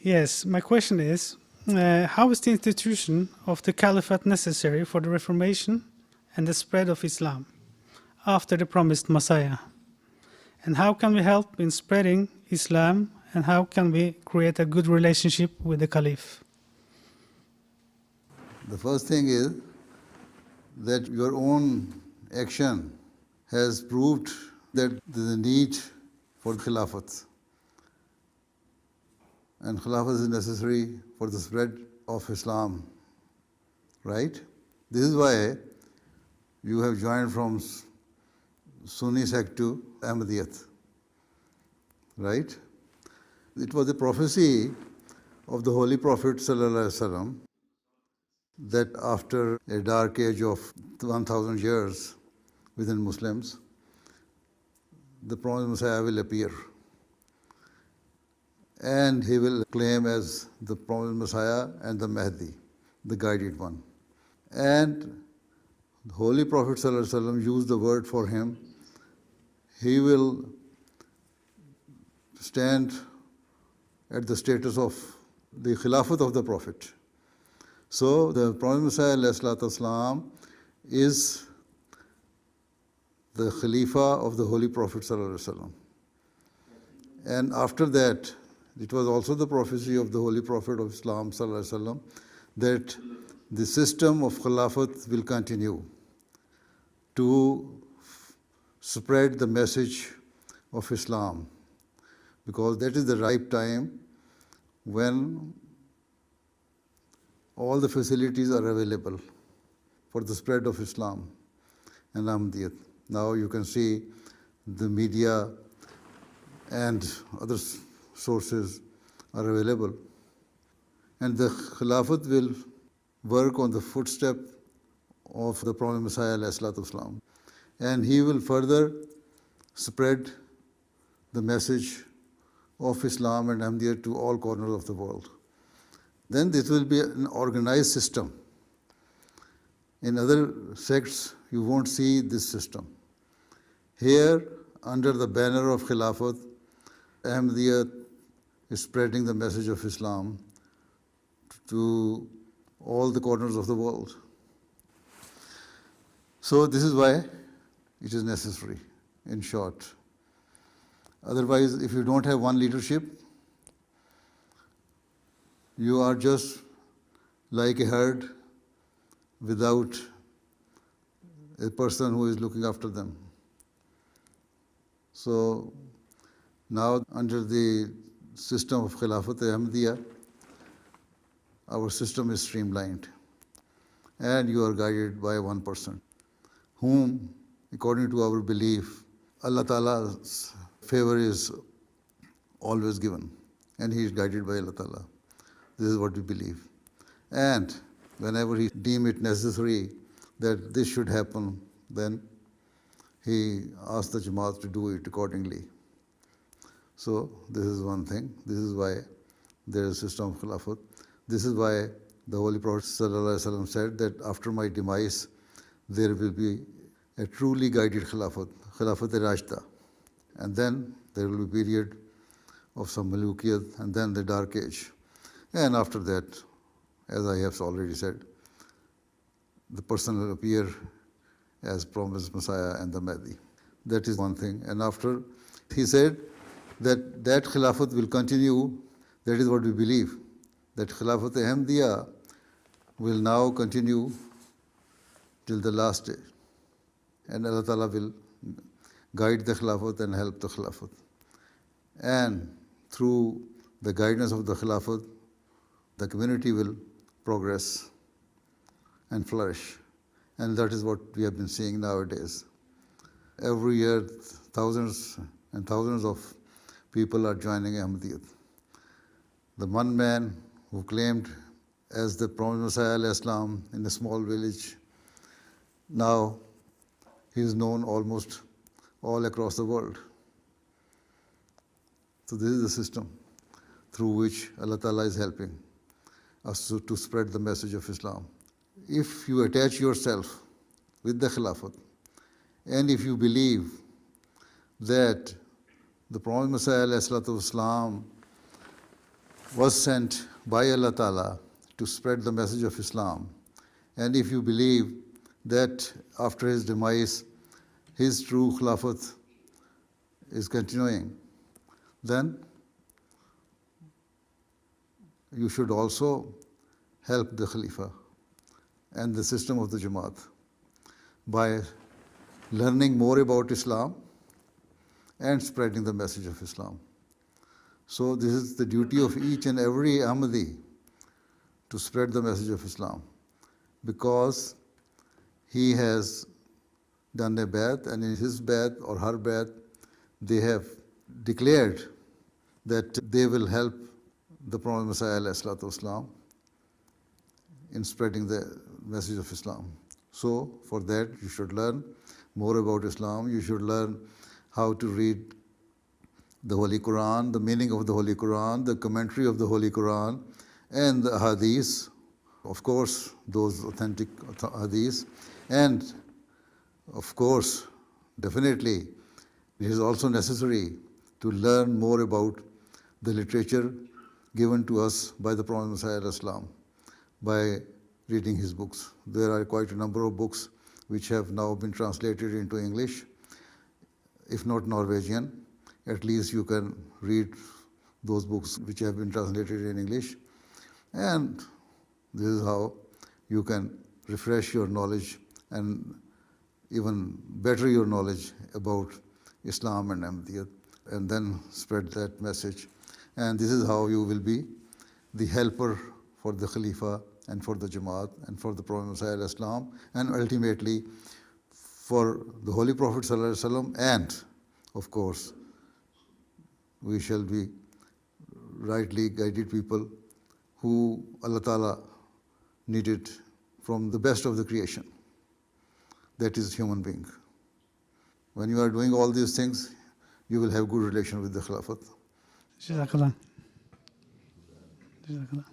Yes, my question is, how is the institution of the Khilafat necessary for the reformation and the spread of Islam after the promised Messiah? And how can we help in spreading Islam, and how can we create a good relationship with the Caliph? The first thing is that your own action has proved that there is a need for Khilafat. And Khilafat is necessary for the spread of Islam, right? This is why you have joined from Sunni sect to Ahmadiyyah, right? It was a prophecy of the Holy Prophet ﷺ that after a dark age of 1,000 years within Muslims, the promised Messiah will appear. And he will claim as the promised Messiah and the Mahdi, the guided one. And the Holy Prophet ﷺ used the word for him. He will stand at the status of the Khilafat of the Prophet. So the promised Messiah ﷺ is the Khalifa of the Holy Prophet ﷺ. And after that, it was also the prophecy of the Holy Prophet of Islam ﷺ that the system of Khilafat will continue to spread the message of Islam, because that is the ripe time when all the facilities are available for the spread of Islam and Ahmadiyyah. Now you can see the media and other sources are available. And the Khilafat will work on the footstep of the Prophet Messiah ﷺ. And he will further spread the message of Islam and Ahmadiyyah to all corners of the world. Then this will be an organized system. In other sects, you won't see this system. Here, under the banner of Khilafat, Ahmadiyyah is spreading the message of Islam to all the corners of the world. So this is why it is necessary, in short. Otherwise, if you don't have one leadership, you are just like a herd without a person who is looking after them. So now, under the system of Khilafat Ahmadiyya, our system is streamlined, and you are guided by one person, whom, according to our belief, Allah Ta'ala's favor is always given, and he is guided by Allah Ta'ala. This is what we believe. And whenever he deems it necessary that this should happen, then he asks the Jamaat to do it accordingly. So this is one thing. This is why there is a system of Khilafat. This is why the Holy Prophet ﷺ said that after my demise, there will be a truly guided Khilafat, Khilafat-e-Rashida. And then there will be a period of some Malukiyat, and then the Dark Age. And after that, as I have already said, the person will appear as promised Messiah and the Mahdi. That is one thing. And after, he said that Khilafat will continue. That is what we believe, that Khilafat Ahmadiyya will now continue till the last day. And Allah Ta'ala will guide the Khilafat and help the Khilafat. And through the guidance of the Khilafat, the community will progress and flourish. And that is what we have been seeing nowadays. Every year, thousands and thousands of people are joining Ahmadiyyah. The one man who claimed as the promised Messiah al-Islam in a small village, now he is known almost all across the world. So this is the system through which Allah Ta'ala is helping us to spread the message of Islam. If you attach yourself with the Khilafat, and if you believe that the promised Messiah ﷺ was sent by Allah Ta'ala to spread the message of Islam. And if you believe that after his demise, his true Khilafat is continuing, then you should also help the Khalifa and the system of the Jamaat by learning more about Islam and spreading the message of Islam. So this is the duty of each and every Ahmadi, to spread the message of Islam, because he has done a bayat, and in his bayat or her bayat, they have declared that they will help the Prophet Messiah ﷺ in spreading the message of Islam. So for that, you should learn more about Islam. You should learn how to read the Holy Quran, the meaning of the Holy Quran, the commentary of the Holy Quran, and the Hadith, of course, those authentic Hadith. And of course, definitely, it is also necessary to learn more about the literature given to us by the Prophet Messiah ﷺ by reading his books. There are quite a number of books which have now been translated into English. If not Norwegian, at least you can read those books which have been translated in English. And this is how you can refresh your knowledge and even better your knowledge about Islam and Ahmadiyyat, and then spread that message. And this is how you will be the helper for the Khalifa and for the Jamaat and for the Prophet Messiah ﷺ, and ultimately for the Holy Prophet ﷺ. And of course, we shall be rightly guided people who Allah Ta'ala needed from the best of the creation, that is human being. When you are doing all these things, you will have good relation with the Khilafat. Jazakallah. Jazakallah.